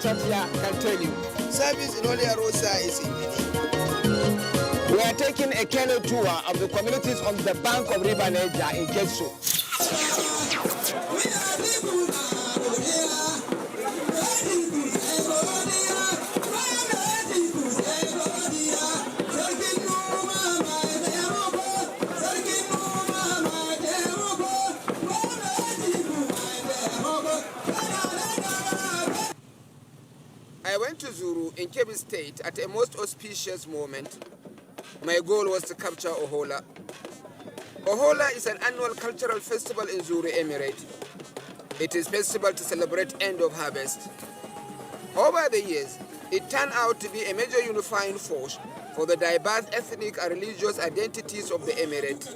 Chatia can tell you. Service in Olia Rosa is in We are taking a canoe tour of the communities on the bank of River Niger in Kesu. I went to Zuru in Kebbi State at a most auspicious moment. My goal was to capture Ohola. Ohola is an annual cultural festival in Zuru, Emirate. It is a festival to celebrate end of harvest. Over the years, it turned out to be a major unifying force for the diverse ethnic and religious identities of the Emirate.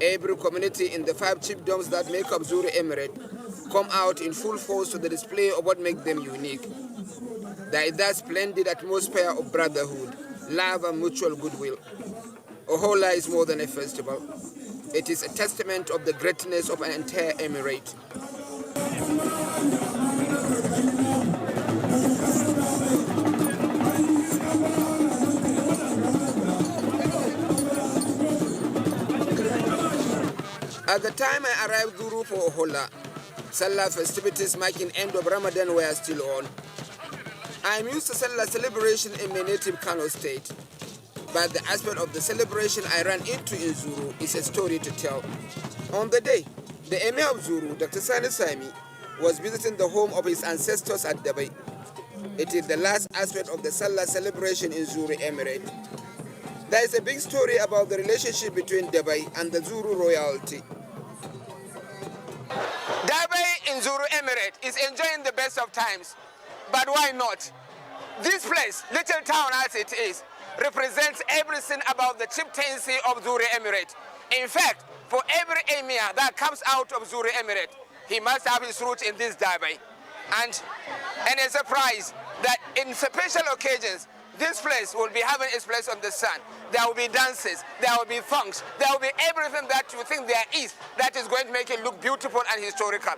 Every community in the 5 chiefdoms that make up Zuru Emirate come out in full force to the display of what makes them unique. There is that splendid atmosphere of brotherhood, love and mutual goodwill. Ohola is more than a festival. It is a testament of the greatness of an entire emirate. At the time I arrived Zuru for Ohola, Salah festivities marking end of Ramadan were still on. I am used to Salah celebration in my native Kano state, but the aspect of the celebration I ran into in Zuru is a story to tell. On the day, the Emir of Zuru, Dr. Sani Sami, was visiting the home of his ancestors at Dabai. It is the last aspect of the Salah celebration in Zuru Emirate. There is a big story about the relationship between Dabai and the Zuru royalty. Dabai in Zuru Emirate is enjoying the best of times. But why not? This place, little town as it is, represents everything about the chieftaincy of Zuru Emirate. In fact, for every emir that comes out of Zuru Emirate, he must have his roots in this Dabai. And a surprise that in special occasions, this place will be having its place on the sun. There will be dances, there will be thongs, there will be everything that you think there is that is going to make it look beautiful and historical.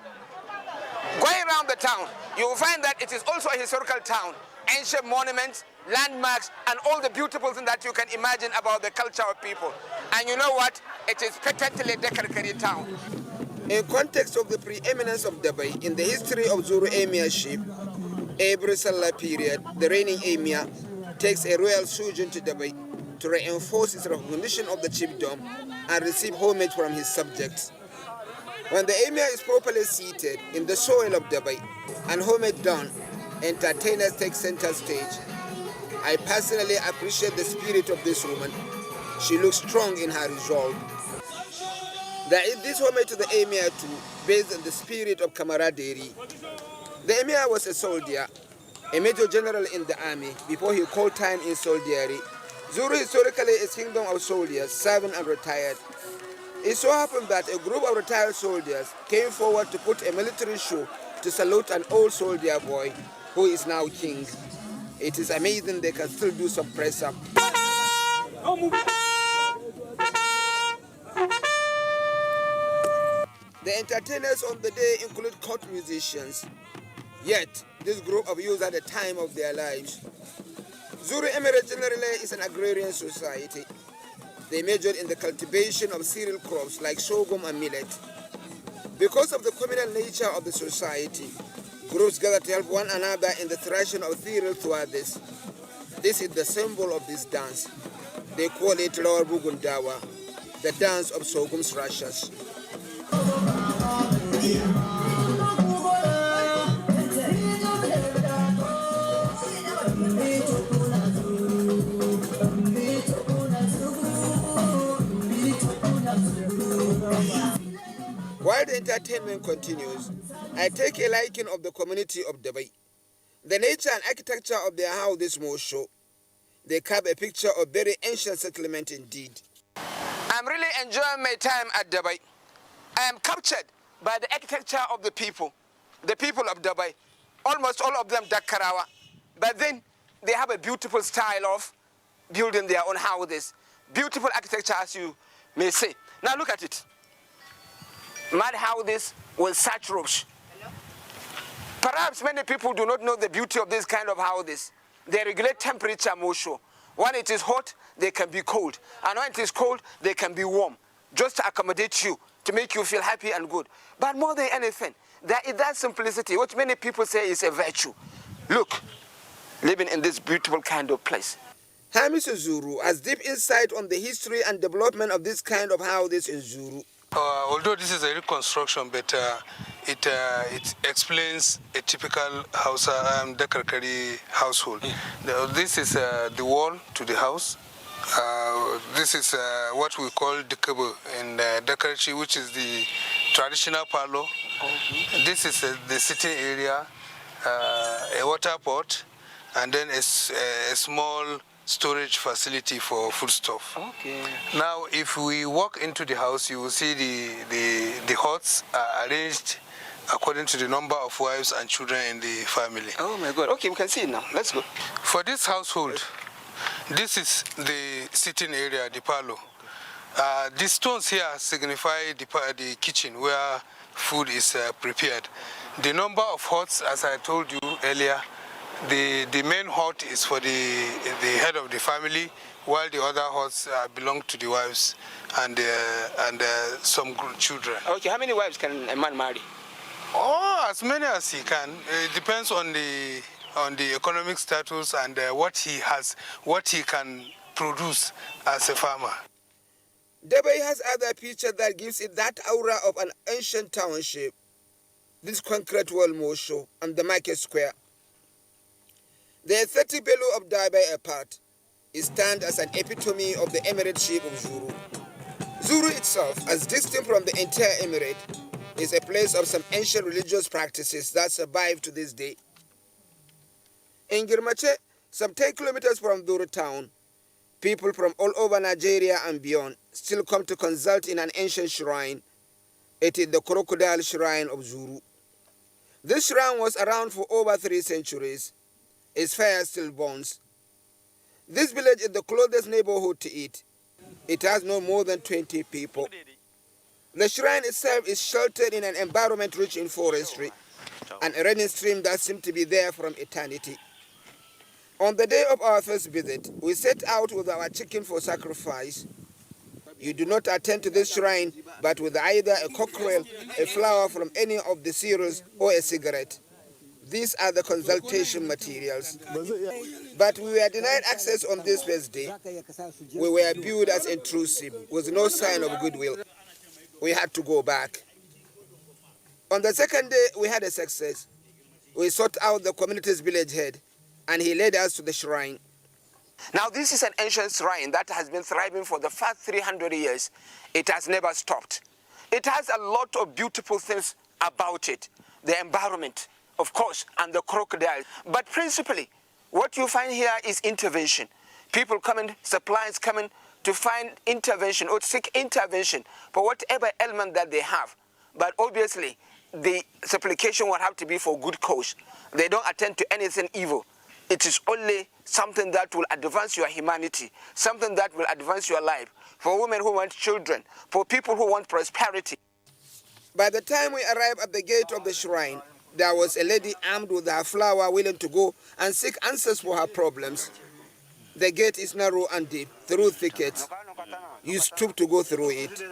Going around the town, you will find that it is also a historical town. Ancient monuments, landmarks, and all the beautiful things that you can imagine about the culture of people. And you know what? It is patently Dekarkari town. In context of the preeminence of Dabai in the history of Zuru Emirship, every Salah period, the reigning Emir takes a royal sojourn to Dabai to reinforce his recognition of the chiefdom and receive homage from his subjects. When the Emir is properly seated in the soil of Dabai and homage done, entertainers take center stage. I personally appreciate the spirit of this woman. She looks strong in her resolve. There is this homage to the Emir too, based on the spirit of camaraderie. The Emir was a soldier, a major general in the army before he called time in soldiery. Zuru historically is a kingdom of soldiers, serving and retired. It so happened that a group of retired soldiers came forward to put a military show to salute an old soldier boy who is now king. It is amazing they can still do some press up. The entertainers on the day include court musicians. Yet, this group of youths at the time of their lives. Zuru Emirate generally is an agrarian society. They majored in the cultivation of cereal crops like sorghum and millet. Because of the communal nature of the society, groups gather to help one another in the threshing of cereal throughout this. This is the symbol of this dance. They call it Lower Bugundawa, the dance of sorghum threshers. While the entertainment continues, I take a liking of the community of Dabai. The nature and architecture of their house is more show. They carve a picture of very ancient settlement indeed. I'm really enjoying my time at Dabai. I am captured by the architecture of the people of Dabai. Almost all of them Dakarawa. But then they have a beautiful style of building their own houses. Beautiful architecture, as you may say. Now look at it. Mud houses with thatch roofs. Perhaps many people do not know the beauty of this kind of houses. They regulate temperature more sure. When it is hot, they can be cold. And when it is cold, they can be warm. Just to accommodate you, to make you feel happy and good. But more than anything, there is that simplicity, which many people say is a virtue. Look, living in this beautiful kind of place. Hamisu Zuru has deep insight on the history and development of this kind of houses in Zuru. Although this is a reconstruction, but it explains a typical Hausa Dakarkari household. This is the wall to the house. This is what we call the Dikabu in Dakarchi, which is the traditional parlor. This is the sitting area, a water pot, and then a small storage facility for foodstuff. Okay. Now, if we walk into the house, you will see the huts are arranged according to the number of wives and children in the family. Oh my God. Okay, we can see it now. Let's go. For this household, this is the sitting area, the parlor. The stones here signify the kitchen where food is prepared. The number of huts, as I told you earlier, the main hut is for the head of the family, while the other huts belong to the wives and some children. Okay, how many wives can a man marry? Oh, as many as he can. It depends on the economic status and what he can produce as a farmer. Dubai has other features that gives it that aura of an ancient township. This concrete wall Mosho and the market square. The aesthetic value of Dubai apart, it stands as an epitome of the Emirate shape of Zuru. Zuru itself, as distinct from the entire Emirate, is a place of some ancient religious practices that survive to this day. In Girmache, some 10 kilometers from Zuru town, people from all over Nigeria and beyond still come to consult in an ancient shrine. It is the crocodile shrine of Zuru. This shrine was around for over 3 centuries. Its fire still burns. This village is the closest neighborhood to it. It has no more than 20 people. The shrine itself is sheltered in an environment rich in forestry and a running stream that seems to be there from eternity. On the day of our first visit, we set out with our chicken for sacrifice. You do not attend to this shrine, but with either a cockerel, a flower from any of the cereals, or a cigarette. These are the consultation materials. But we were denied access on this first day. We were viewed as intrusive, with no sign of goodwill. We had to go back. On the second day, we had a success. We sought out the community's village head, and he led us to the shrine. Now, this is an ancient shrine that has been thriving for the past 300 years. It has never stopped. It has a lot of beautiful things about it. The environment, of course, and the crocodile. But principally, what you find here is intervention. People coming, suppliers coming to find intervention or seek intervention for whatever element that they have. But obviously, the supplication will have to be for good cause. They don't attend to anything evil. It is only something that will advance your humanity, something that will advance your life, for women who want children, for people who want prosperity. By the time we arrived at the gate of the shrine, there was a lady armed with her flower willing to go and seek answers for her problems. The gate is narrow and deep, through thickets. You stoop to go through it.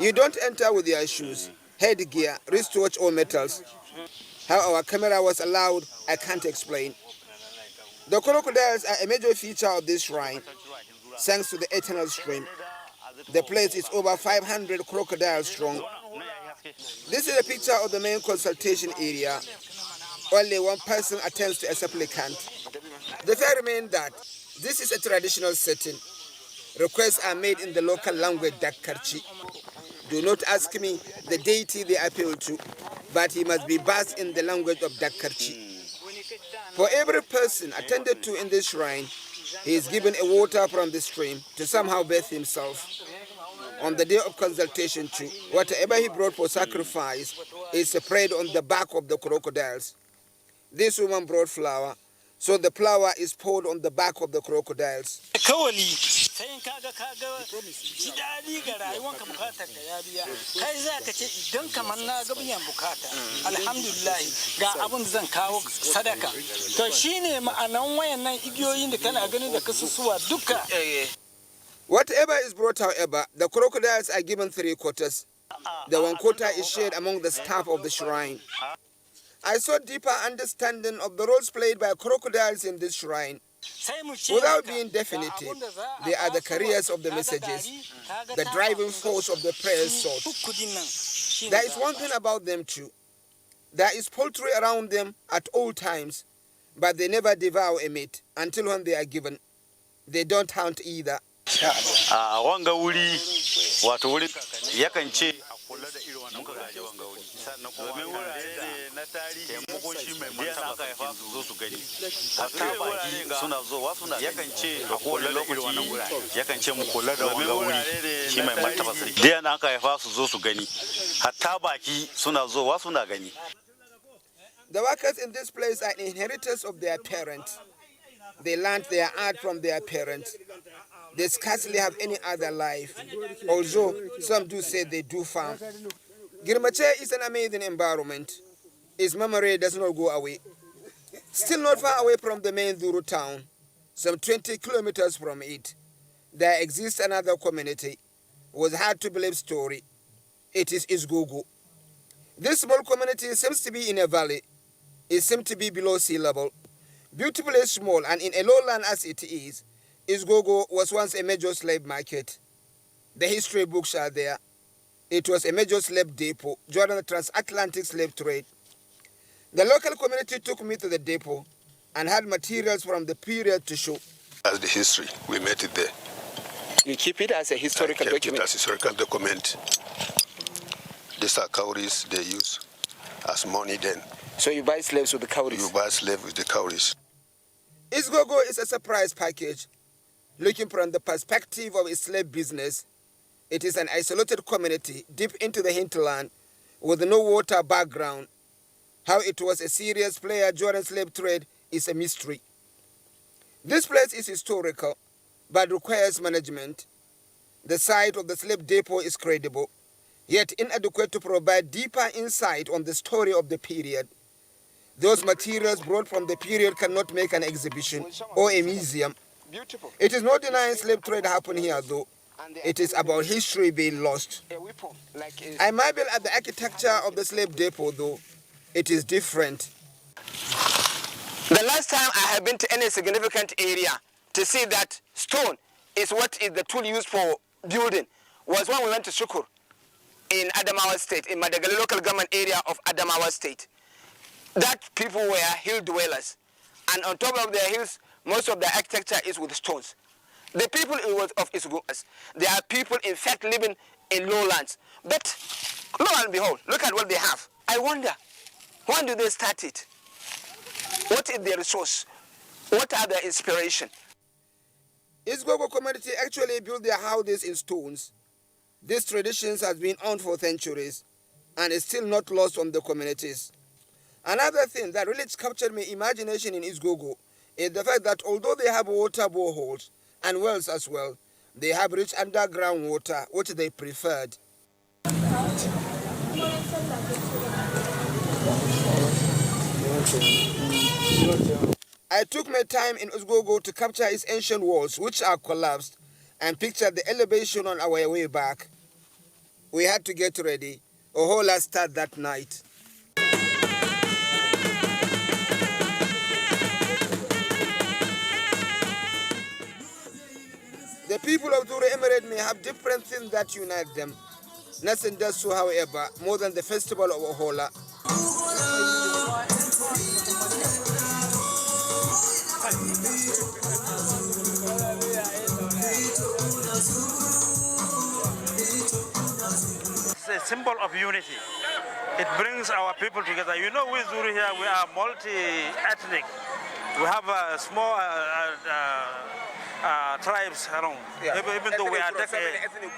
You don't enter with your shoes, headgear, wristwatch or metals. How our camera was allowed, I can't explain. The crocodiles are a major feature of this shrine, thanks to the eternal stream. The place is over 500 crocodiles strong. This is a picture of the main consultation area. Only one person attends to a supplicant. The fact remains that this is a traditional setting. Requests are made in the local language Dakarchi. Do not ask me the deity they appeal to, but he must be versed in the language of Dakarchi. For every person attended to in this shrine, he is given a water from the stream to somehow bathe himself. On the day of consultation too, whatever he brought for sacrifice is spread on the back of the crocodiles. This woman brought flour, so the flour is poured on the back of the crocodiles. Kawali sai kaga ji dadi ga rayuwanka bukatar ka ya biya kai za ka ce idan kamar na ga biyan bukata alhamdulillah ga abin da zan kawo sadaka to shine ma'anan wayannan igiyoyin da kana ganin da kasusuwa duka. Whatever is brought, however, the crocodiles are given 3 quarters. The 1 quarter is shared among the staff of the shrine. I saw deeper understanding of the roles played by crocodiles in this shrine. Without being definitive, they are the carriers of the messages, the driving force of the prayer sought. There is one thing about them too. There is poultry around them at all times, but they never devour a meat until when they are given. They don't hunt either. Wanga wuri wato wuri yakan ce a kula da irin wannan gaje wanga wuri sannan kuma wurare na tarihi taimakon shi mai martaba haifa su zo su gani hatta baki suna zowa suna yakan ce a kula da irin wannan wurare yakan ce mu kula da wanga wuri shi mai martaba sarki da yana aka haifa su zo su gani hatta baki suna zowa suna gani. The workers in this place are inheritors of their parents. They learned their art from their parents. They scarcely have any other life, although some do say they do farm. Girmache is an amazing environment. Its memory does not go away. Still not far away from the main Zuru town, some 20 kilometers from it, there exists another community. It was hard to believe story. It is Isgogo. This small community seems to be in a valley. It seems to be below sea level. Beautifully small, and in a lowland as it is, Isgogo was once a major slave market. The history books are there. It was a major slave depot during the transatlantic slave trade. The local community took me to the depot and had materials from the period to show. As the history, we made it there. You keep it as a historical document? It as a historical document. These are cowries they use as money then. So you buy slaves with the cowries? You buy slaves with the cowries. Isgogo is a surprise package. Looking from the perspective of a slave business, it is an isolated community deep into the hinterland with no water background. How it was a serious player during slave trade is a mystery. This place is historical, but requires management. The site of the slave depot is credible, yet inadequate to provide deeper insight on the story of the period. Those materials brought from the period cannot make an exhibition or a museum. Beautiful. It is not denying slave trade happened here, though. It is about history being lost. I marvel at the architecture of the slave depot, though. It is different. The last time I have been to any significant area to see that stone is what is the tool used for building was when we went to Shukur in Adamawa State, in Madagali local government area of Adamawa State. That people were hill dwellers, and on top of their hills, most of the architecture is with stones. The people of Isgogo, they are people in fact living in lowlands. But lo and behold, look at what they have. I wonder, when do they start it? What is their resource? What are their inspiration? Isgogo community actually built their houses in stones. This tradition has been on for centuries and is still not lost on the communities. Another thing that really captured my imagination in Isgogo is the fact that although they have water boreholes and wells as well, they have rich underground water, which they preferred. I took my time in Isgogo to capture its ancient walls, which are collapsed, and picture the elevation on our way back. We had to get ready. Ohola started that night. The people of Zuru Emirate may have different things that unite them. Nothing does so, however, more than the festival of Ohola. It's a symbol of unity. It brings our people together. You know, we Zuru here, we are multi-ethnic. We have a small tribes around, even though we are ethnic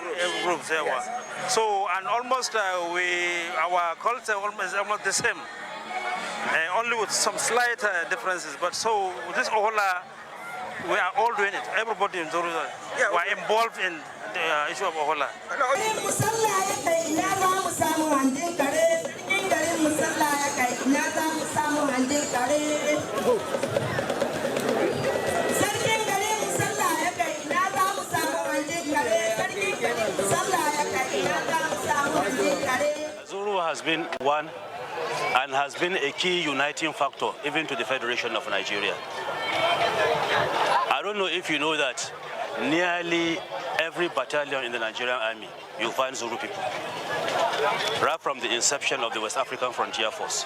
groups. Yes. So, and almost our culture is almost the same, only with some slight differences. But so this Ohola we are all doing it. Everybody in Zuru were involved in the issue of Ohola. Zuru has been one and has been a key uniting factor even to the Federation of Nigeria. I don't know if you know that nearly every battalion in the Nigerian army, you find Zuru people, right from the inception of the West African Frontier Force.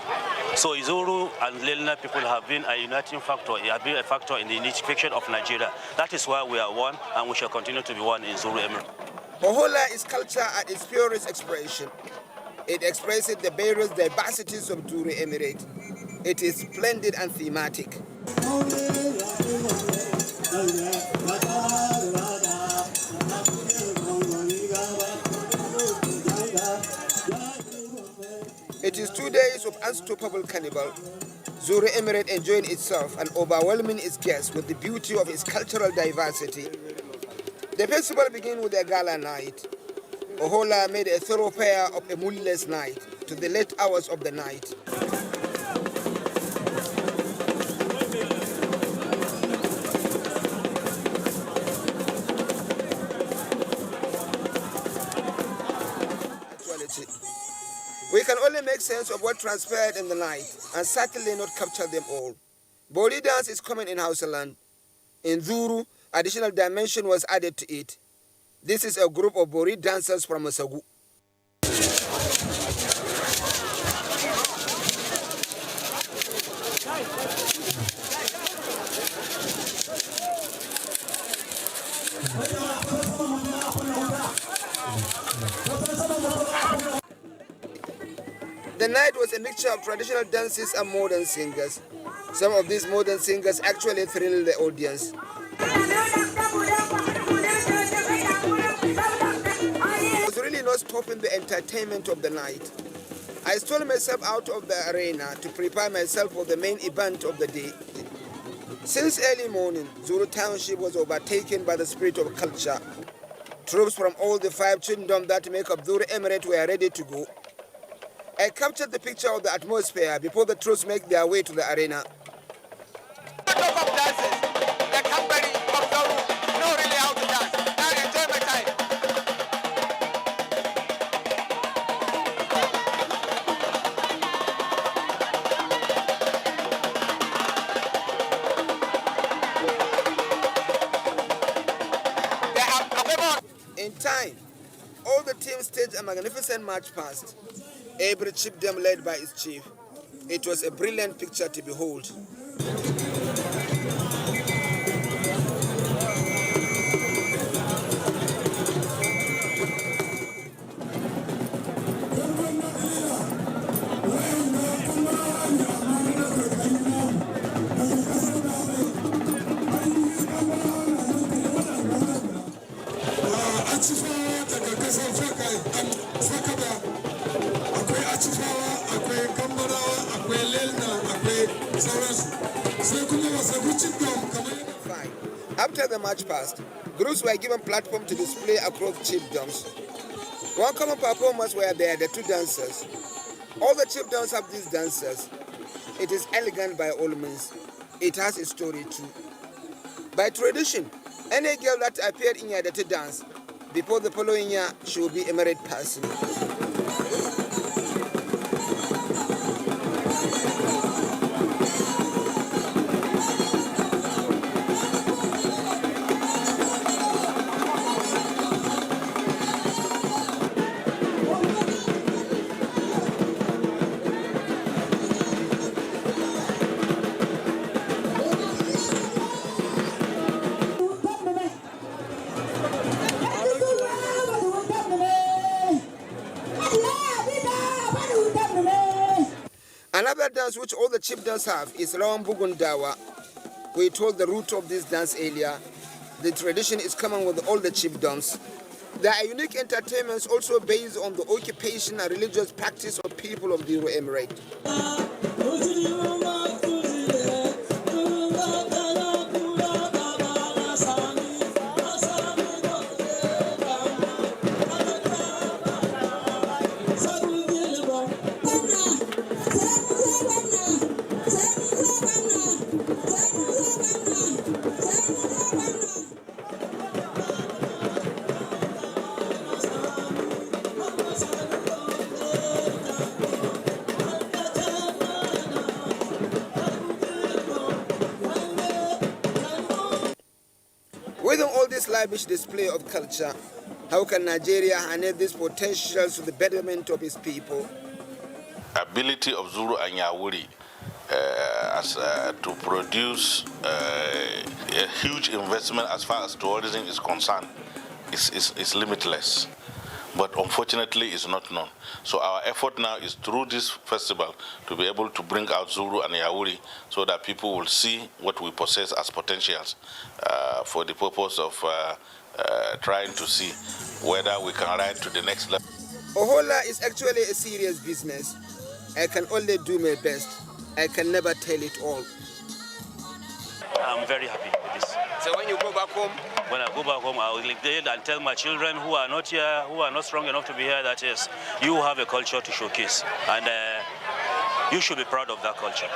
So Zuru and Lelna people have been a uniting factor, have been a factor in the unification of Nigeria. That is why we are one, and we shall continue to be one in Zuru Emirate. Ohola is culture at its purest expression. It expresses the various diversities of Zuru Emirate. It is splendid and thematic. It is 2 days of unstoppable carnival. Zuru Emirate enjoying itself and overwhelming its guests with the beauty of its cultural diversity. The festival begins with a gala night. Ohola made a thoroughfare of a moonless night to the late hours of the night. We can only make sense of what transpired in the night and certainly not capture them all. Bori dance is common in Hausaland. In Zuru, additional dimension was added to it. This is a group of Bori dancers from Isgogo. The night was a mixture of traditional dances and modern singers. Some of these modern singers actually thrilled the audience. There was really no stopping the entertainment of the night. I stole myself out of the arena to prepare myself for the main event of the day. Since early morning, Zuru Township was overtaken by the spirit of culture. Troops from all the 5 kingdoms that make up Zuru Emirate were ready to go. I captured the picture of the atmosphere before the troops make their way to the arena. In time, all the teams staged a magnificent march past, every chiefdom led by its chief. It was a brilliant picture to behold. After the march past, groups were given platform to display across chiefdoms. One common performance were there the 2 dancers. All the chiefdoms have these dancers. It is elegant by all means. It has a story too. By tradition, any girl that appeared in here to dance before the following year should be a married person. Another dance which all the chiefdoms have is Bugundawa. We told the root of this dance earlier. The tradition is common with all the chiefdoms. There are unique entertainments also based on the occupation and religious practice of people of the Emirate. lavish display of culture. How can Nigeria harness these potentials to the betterment of its people? Ability of Zuru and Yawuri to produce a huge investment as far as tourism is concerned is limitless. But unfortunately, it's not known. So our effort now is through this festival to be able to bring out Zuru and Yawuri so that people will see what we possess as potentials for the purpose of trying to see whether we can ride to the next level. Ohola is actually a serious business. I can only do my best. I can never tell it all. I'm very happy with this. So when you go back home? When I go back home, I will live and tell my children who are not here, who are not strong enough to be here, that yes, you have a culture to showcase. And you should be proud of that culture.